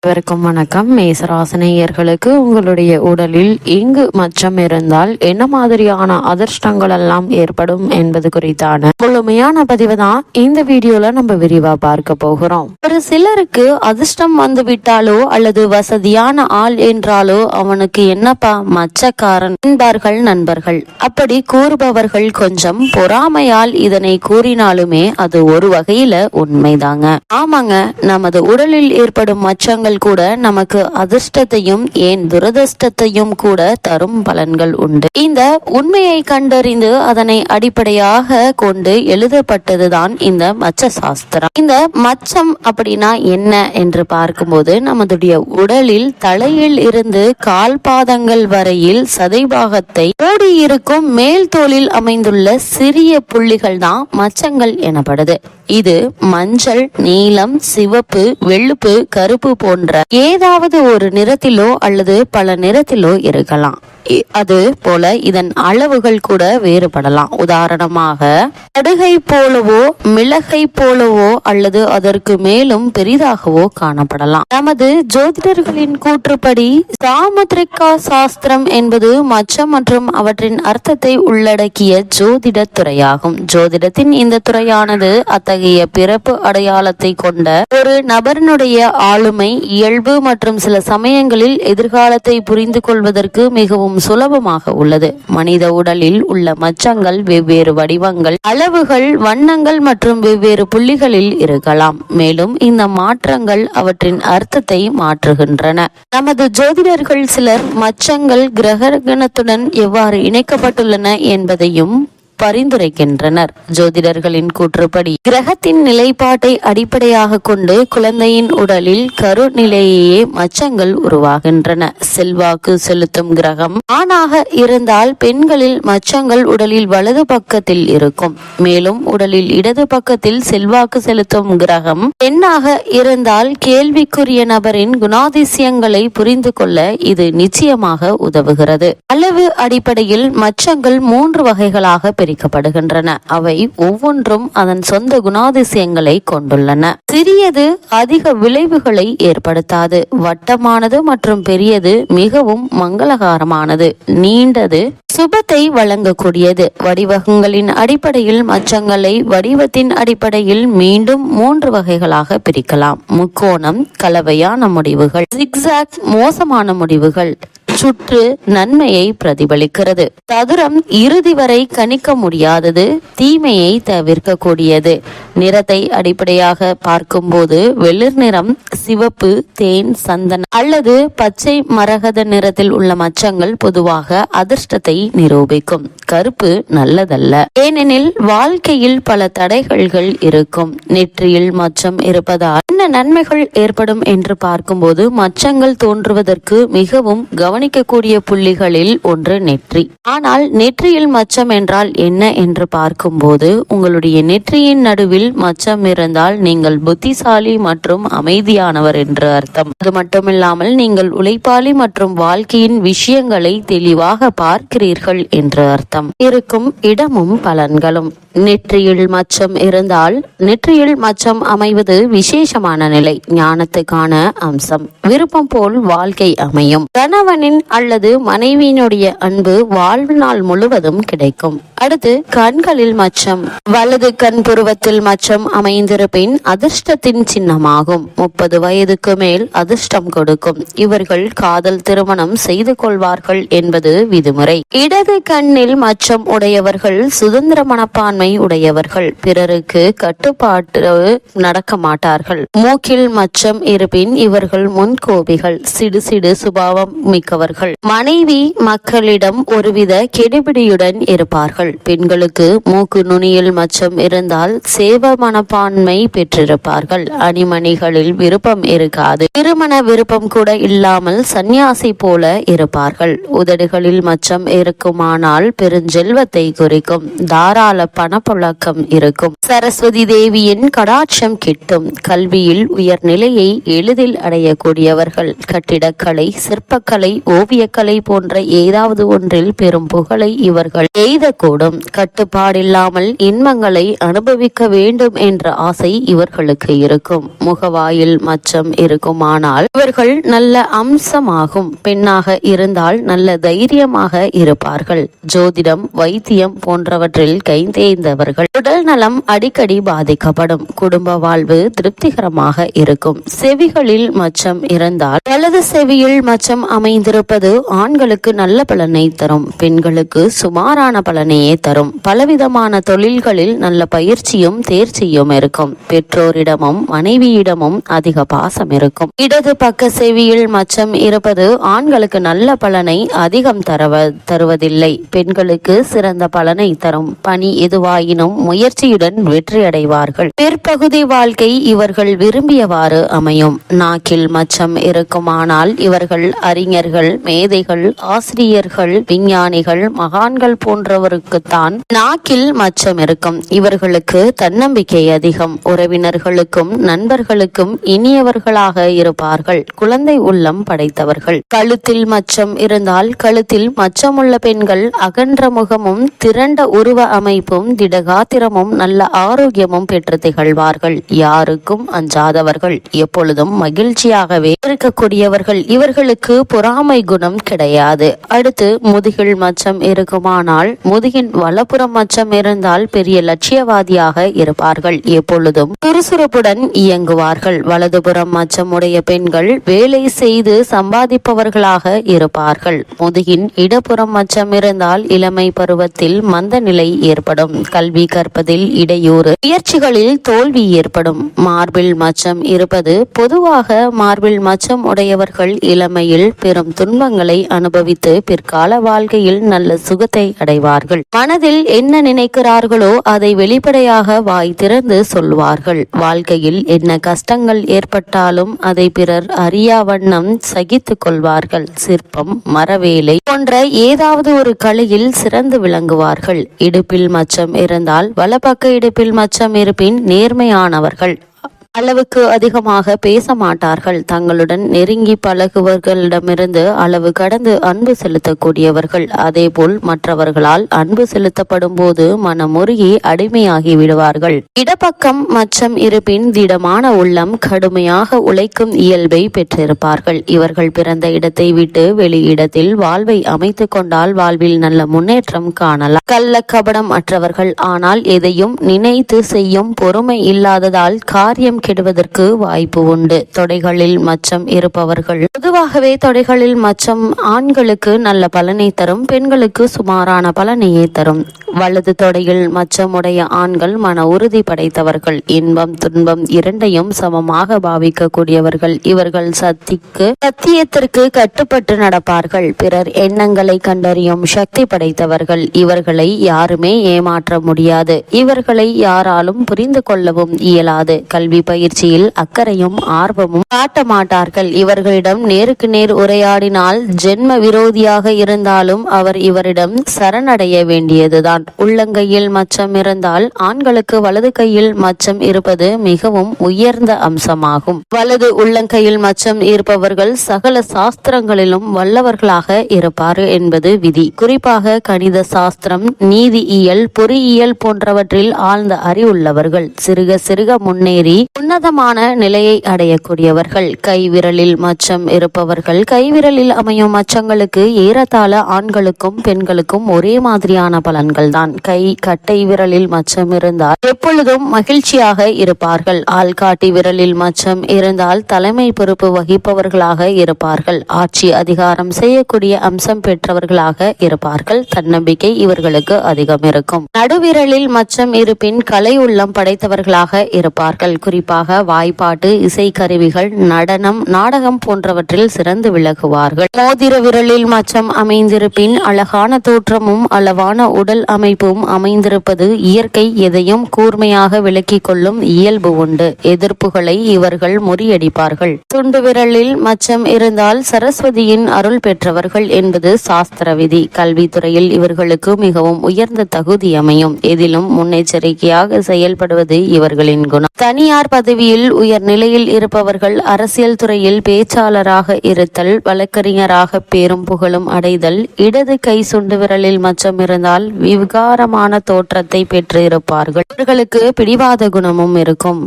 அனைவருக்கும் வணக்கம். மேசராசினியர்களுக்கு உங்களுடைய உடலில் எங்கு மச்சம் இருந்தால் என்ன மாதிரியான அதிர்ஷ்டங்கள் எல்லாம் ஏற்படும் என்பது குறித்தான முழுமையான பதிவு தான் இந்த வீடியோல நம்ம விரிவா பார்க்க போகிறோம். ஒரு சிலருக்கு அதிர்ஷ்டம் வந்து விட்டாலோ அல்லது வசதியான ஆள் என்றாலோ அவனுக்கு என்னப்பா மச்சக்காரன் என்பார்கள் நண்பர்கள். அப்படி கூறுபவர்கள் கொஞ்சம் பொறாமையால் இதனை கூறினாலுமே அது ஒரு வகையில உண்மைதாங்க. ஆமாங்க, நமது உடலில் ஏற்படும் மச்சங்கள் கூட நமக்கு அதிர்ஷ்டத்தையும் ஏன் துரதிர்ஷ்டத்தையும் கூட தரும் பலன்கள் உண்டு. இந்த உண்மையை கண்டறிந்து அதனை அடிப்படையாக கொண்டு எழுதப்பட்டதுதான் இந்த மச்ச சாஸ்திரம். இந்த மச்சம் அப்படின்னா என்ன என்று பார்க்கும்போது நமதுடைய உடலில் தலையில் இருந்து கால் பாதங்கள் வரையில் சதைபாகத்தை மூடியிருக்கும் மேல் தோலில் அமைந்துள்ள சிறிய புள்ளிகள் தான் மச்சங்கள் எனப்படுது. இது மஞ்சள், நீலம், சிவப்பு, வெள்ளுப்பு, கருப்பு போன்ற ஏதாவது ஒரு நிறத்திலோ அல்லது பல நிறத்திலோ இருக்கலாம். அது போல இதன் அளவுகள் கூட வேறுபடலாம். உதாரணமாக கடுகை போலவோ மிளகை போலவோ அல்லது அதற்கு மேலும் பெரிதாகவோ காணப்படலாம். நமது ஜோதிடர்களின் கூற்றுப்படி சாமுத்ரிகா சாஸ்திரம் என்பது மச்சம் மற்றும் அவற்றின் அர்த்தத்தை உள்ளடக்கிய ஜோதிட துறையாகும். ஜோதிடத்தின் இந்த துறையானது அத்தகைய பிறப்பு அடையாளத்தை கொண்ட ஒரு நபரினுடைய ஆளுமை, இயல்பு மற்றும் சில சமயங்களில் எதிர்காலத்தை புரிந்து கொள்வதற்கு மிகவும் சுலபமாக உள்ளது. மனித உடலில் உள்ள மச்சங்கள் வெவ்வேறு வடிவங்கள், அளவுகள், வண்ணங்கள் மற்றும் வெவ்வேறு புள்ளிகளில் இருக்கலாம். மேலும் இந்த மாற்றங்கள் அவற்றின் அர்த்தத்தை மாற்றுகின்றன. நமது ஜோதிடர்கள் சிலர் மச்சங்கள் கிரகணத்துடன் எவ்வாறு இணைக்கப்பட்டுள்ளன என்பதையும் பரிந்துரைக்கின்றனர். ஜோதிடர்களின் கூற்றுப்படி கிரகத்தின் நிலைப்பாட்டை அடிப்படையாக கொண்டு குழந்தையின் உடலில் கருநிலையே மச்சங்கள் உருவாகின்றன. செல்வாக்கு செலுத்தும் கிரகம் ஆணாக இருந்தால் பெண்களில் மச்சங்கள் உடலில் வலது பக்கத்தில் இருக்கும். மேலும் உடலில் இடது பக்கத்தில் செல்வாக்கு செலுத்தும் கிரகம் பெண்ணாக இருந்தால் கேள்விக்குரிய நபரின் குணாதிசயங்களை புரிந்து கொள்ள இது நிச்சயமாக உதவுகிறது. அளவு அடிப்படையில் மச்சங்கள் 3 வகைகளாக பிரிக்கப்படுகின்றன. அவை ஒவ்வொன்றும் அதன் சொந்த குணாதிசயங்களை கொண்டுள்ளன. சிறியது அதிக விளைவுகளை ஏற்படுத்தாது. வட்டமானது மற்றும் பெரியது மிகவும் மங்களகரமானது. நீண்டது சுபத்தை வழங்கக்கூடியது. வடிவகங்களின் அடிப்படையில் மச்சங்களை வடிவத்தின் அடிப்படையில் மீண்டும் 3 வகைகளாக பிரிக்கலாம். முக்கோணம் கலவையான முடிவுகள், ஜிக்ஸாக் மோசமான முடிவுகள், சுற்று நன்மையை பிரதிபலிக்கிறது. சதுரம் இறுதி வரை கணிக்க முடியாதது, தீமையை தவிர்க்கக்கூடியது. நிறத்தை அடிப்படையாக பார்க்கும்போது வெளிர் நிறம், சிவப்பு, தேன், சந்தனம் அல்லது பச்சை மரகத நிறத்தில் உள்ள மச்சங்கள் பொதுவாக அதிர்ஷ்டத்தை நிரூபிக்கும். கருப்பு நல்லதல்ல, ஏனெனில் வாழ்க்கையில் பல தடைகள் இருக்கும். நெற்றியில் மச்சம் இருப்பதால் என்ன நன்மைகள் ஏற்படும் என்று பார்க்கும்போது மச்சங்கள் தோன்றுவதற்கு மிகவும் கவனிக்கக்கூடிய புள்ளிகளில் ஒன்று நெற்றி. ஆனால் நெற்றியில் மச்சம் என்றால் என்ன என்று பார்க்கும்போது உங்களுடைய நெற்றியின் நடுவில் மச்சம் இருந்தால் நீங்கள் புத்திசாலி மற்றும் அமைதியானவர் என்று அர்த்தம். அது மட்டுமில்லாமல் நீங்கள் உழைப்பாளி மற்றும் வாழ்க்கையின் விஷயங்களை தெளிவாக பார்க்கிறீர்கள் என்று அர்த்தம். இருக்கும் இடமும் பலன்களும். நெற்றியில் மச்சம் இருந்தால் நெற்றியில் மச்சம் அமைவது விசேஷமான நிலை, ஞானத்துக்கான அம்சம், விருப்பம் போல் வாழ்க்கை அமையும். கணவனின் அல்லது மனைவியினுடைய அன்பு வாழ்நாள் முழுவதும் கிடைக்கும். அடுத்து கண்களில் மச்சம். வலது கண் புருவத்தில் மச்சம் அமைந்திருப்பின் அதிர்ஷ்டத்தின் சின்னமாகும். 30 வயதுக்கு மேல் அதிர்ஷ்டம் கொடுக்கும். இவர்கள் காதல் திருமணம் செய்து கொள்வார்கள் என்பது விதிமுறை. இடது கண்ணில் மச்சம் உடையவர்கள் சுதந்திர மனப்பான்மை உடையவர்கள். பிறருக்கு கட்டுப்பாட்டு நடக்க மாட்டார்கள். மூக்கில் மச்சம் இருப்பின் இவர்கள் முன்கோபிகள், சிடு சுபாவம் மிக்கவர்கள். மனைவி மக்களிடம் ஒருவித கெடுபிடியுடன் இருப்பார்கள். பெண்களுக்கு மூக்கு நுனியில் மச்சம் இருந்தால் சேவ மனப்பான்மை பெற்றிருப்பார்கள். அணிமணிகளில் விருப்பம் இருக்காது. திருமண விருப்பம் கூட இல்லாமல் சந்நியாசி போல இருப்பார்கள். உதடுகளில் மச்சம் இருக்குமானால் பெருஞ்செல்வத்தை குறிக்கும். தாராள பணப்புழக்கம் இருக்கும். சரஸ்வதி தேவியின் கடாட்சம் கிட்டும். கல்வியில் உயர்நிலையை எளிதில் அடையக்கூடியவர்கள். கட்டிடக்கலை, சிற்பக்கலை, ஓவியக்கலை போன்ற ஏதாவது ஒன்றில் பெரும் புகழை இவர்கள் எய்தக்கூடும். கூடும். கட்டுப்பாடில்லாமல் இன்பங்களை அனுபவிக்க வேண்டும் என்ற ஆசை இவர்களுக்கு இருக்கும். முகவாயில் மச்சம் இருக்குமானால் இவர்கள் நல்ல அம்சமாகும். பெண்ணாக இருந்தால் நல்ல தைரியமாக இருப்பார்கள். ஜோதிடம், வைத்தியம் போன்றவற்றில் கைதேர்ந்தவர்கள். உடல் நலம் அடிக்கடி பாதிக்கப்படும். குடும்ப வாழ்வு திருப்திகரமாக இருக்கும். செவிகளில் மச்சம் இருந்தால் வலது செவியில் மச்சம் அமைந்திருப்பது ஆண்களுக்கு நல்ல பலனை தரும். பெண்களுக்கு சுமாரான பலனையே தரும். பலவிதமான தொழில்களில் நல்ல பயிற்சியும் தேர்ச்சியும் இருக்கும். பெற்றோரிடமும் மனைவியிடமும் அதிக பாசம் இருக்கும். இடது பக்க செவியில் மச்சம் இருப்பது ஆண்களுக்கு நல்ல பலனை அதிகம் தருவதில்லை. பெண்களுக்கு சிறந்த பலனை தரும். பணி எதுவாயினும் முயற்சியுடன் வெற்றியடைவார்கள். பிற்பகுதி வாழ்க்கை இவர்கள் விரும்பியவாறு அமையும். நாக்கில் மச்சம் இருக்குமானால் இவர்கள் அறிஞர்கள், மேதைகள், ஆசிரியர்கள், விஞ்ஞானிகள், மகான்கள் போன்றவருக்குத்தான் நாக்கில் மச்சம் இருக்கும். இவர்களுக்கு தன்னம்பிக்கை அதிகம். உறவினர்களுக்கும் நண்பர்களுக்கும் இனியவர்களாக இருப்பார்கள். குழந்தை உள்ளம் படைத்தவர்கள். கழுத்தில் மச்சம் இருந்தால் கழுத்தில் மச்சமுள்ள பெண்கள் அகன்ற முகமும் திரண்ட உருவ அமைப்பும் திடகாத்திரமும் நல்ல ஆரோக்கியமும் பெற்று திகழ்வார்கள். யாருக்கும் அஞ்சாதவர்கள், எப்பொழுதும் மகிழ்ச்சியாகவே இருக்கக்கூடியவர்கள். இவர்களுக்கு பொறாமை குணம் கிடையாது. அடுத்து முதுகில் மச்சம் இருக்குமானால் முதுகின் வலப்புறம் மச்சம் இருந்தால் பெரிய லட்சியவாதியாக இருப்பார்கள். எப்பொழுதும் சுறுசுறுப்புடன் இயங்குவார்கள். வலதுபுறம் மச்சம் உடைய பெண்கள் வேலை செய்து சம்பாதிப்பவர்களாக இருப்பார்கள். முதுகின் இடப்புறம் மச்சம் இருந்தால் இளமை பருவத்தில் மந்த நிலை ஏற்படும். கல்வி கற்பதில் இடையூறு, முயற்சிகளில் தோல்வி ஏற்படும். மார்பில் மச்சம் இருப்பது பொதுவாக மார்பில் மச்சம் உடையவர்கள் இளமையில் பெரும் துன்பங்களை அனுபவித்து பிற்கால வாழ்க்கையில் நல்ல சுகத்தை அடைவார்கள். மனதில் என்ன நினைக்கிறார்களோ அதை வெளிப்படையாக வாய் திறந்து சொல்வார்கள். வாழ்க்கையில் என்ன கஷ்டங்கள் ஏற்பட்டாலும் அதை பிறர் அறியா வண்ணம் சகித்துக் கொள்வார்கள். சிற்பம், மரவேலை போன்ற ஏதாவது ஒரு கலையில் சிறந்து விளங்குவார்கள். இடுப்பில் மச்சம் இருந்தால் வலப்பக்க இடுப்பில் மச்சம் இருப்பின் நேர்மையானவர்கள். அளவுக்கு அதிகமாக பேச மாட்டார்கள். தங்களுடன் நெருங்கி பழகுவர்களிடமிருந்து அளவு கடந்து அன்பு செலுத்தக்கூடியவர்கள். அதேபோல் மற்றவர்களால் அன்பு செலுத்தப்படும் போது மனமுருகி அடிமையாகி விடுவார்கள். இடப்பக்கம் மச்சம் இருப்பின் திடமான உள்ளம், கடுமையாக உழைக்கும் இயல்பை பெற்றிருப்பார்கள். இவர்கள் பிறந்த இடத்தை விட்டு வெளி இடத்தில் வாழ்வை அமைத்துக் கொண்டால் வாழ்வில் நல்ல முன்னேற்றம் காணலாம். கள்ள கபடம் அற்றவர்கள். ஆனால் எதையும் நினைத்து செய்யும் பொறுமை இல்லாததால் காரியம் கெடுவதற்கு வாய்ப்பு உண்டு. தொடைகளில் மச்சம் இருப்பவர்கள். பொதுவாகவே தொடைகளில் மச்சம் ஆண்களுக்கு நல்ல பலனை தரும். பெண்களுக்கு சுமாரான பலனையே தரும். வலது தொடையில் மச்சமுடைய ஆண்கள் மன உறுதி படைத்தவர்கள். இன்பம் துன்பம் இரண்டையும் சமமாக பாவிக்கக்கூடியவர்கள். இவர்கள் சத்தியத்திற்கு கட்டுப்பட்டு நடப்பார்கள். பிறர் எண்ணங்களை கண்டறியும் சக்தி படைத்தவர்கள். இவர்களை யாருமே ஏமாற்ற முடியாது. இவர்களை யாராலும் புரிந்து கொள்ளவும் இயலாது. கல்வி பயிற்சியில் அக்கறையும் ஆர்வமும் காட்ட மாட்டார்கள். இவர்களிடம் நேருக்கு நேர் உரையாடினால் ஜென்ம விரோதியாக இருந்தாலும் அவர் இவரிடம் சரணடைய வேண்டியதுதான். உள்ளங்கையில் மச்சம் இருந்தால் ஆண்களுக்கு வலது கையில் மச்சம் இருப்பது மிகவும் உயர்ந்த அம்சமாகும். வலது உள்ளங்கையில் மச்சம் இருப்பவர்கள் சகல சாஸ்திரங்களிலும் வல்லவர்களாக இருப்பார் என்பது விதி. குறிப்பாக கணித சாஸ்திரம், நீதியியல், பொறியியல் போன்றவற்றில் ஆழ்ந்த அறிவுள்ளவர்கள். சிறுக சிறுக முன்னேறி உன்னதமான நிலையை அடையக்கூடியவர்கள். கைவிரலில் மச்சம் இருப்பவர்கள். கைவிரலில் அமையும் மச்சங்களுக்கு ஏறத்தாழ ஆண்களுக்கும் பெண்களுக்கும் ஒரே மாதிரியான பலன்கள் தான். கை கட்டை விரலில் மச்சம் இருந்தால் எப்பொழுதும் மகிழ்ச்சியாக இருப்பார்கள். ஆள்காட்டி விரலில் மச்சம் இருந்தால் தலைமை பொறுப்பு வகிப்பவர்களாக இருப்பார்கள். ஆட்சி அதிகாரம் செய்யக்கூடிய அம்சம் பெற்றவர்களாக இருப்பார்கள். தன்னம்பிக்கை இவர்களுக்கு அதிகம் இருக்கும். நடுவிரலில் மச்சம் இருப்பின் கலை உள்ளம் படைத்தவர்களாக இருப்பார்கள். குறிப்பாக வாய்ப்பாட்டு, இசை கருவிகள், நடனம், நாடகம் போன்றவற்றில் சிறந்து விளங்குவார்கள். மோதிர விரலில் மச்சம் அமைந்திருப்பின் அழகான தோற்றமும் அளவான உடல் அமைப்பும் அமைந்திருப்பது இயற்கை எதையும் கூர்மையாக விளக்கிக் கொள்ளும் இயல்பு உண்டு. எதிர்ப்புகளை இவர்கள் முறியடிப்பார்கள். துண்டு விரலில் மச்சம் இருந்தால் சரஸ்வதியின் அருள் பெற்றவர்கள் என்பது சாஸ்திர விதி. கல்வித்துறையில் இவர்களுக்கு மிகவும் உயர்ந்த தகுதி அமையும். எதிலும் முன்னெச்சரிக்கையாக செயல்படுவது இவர்களின் குணம். தனியார் பதவியில் உயர் நிலையில் இருப்பவர்கள் அரசியல் துறையில் பேச்சாளராக இருத்தல், வழக்கறிஞராக பேரும் புகழும் அடைதல், இடது கை சுண்டு விரலில் மச்சம் இருந்தால் விகாரமான தோற்றத்தை பெற்று இருப்பார்கள். அவர்களுக்கு பிடிவாத குணமும் இருக்கும்.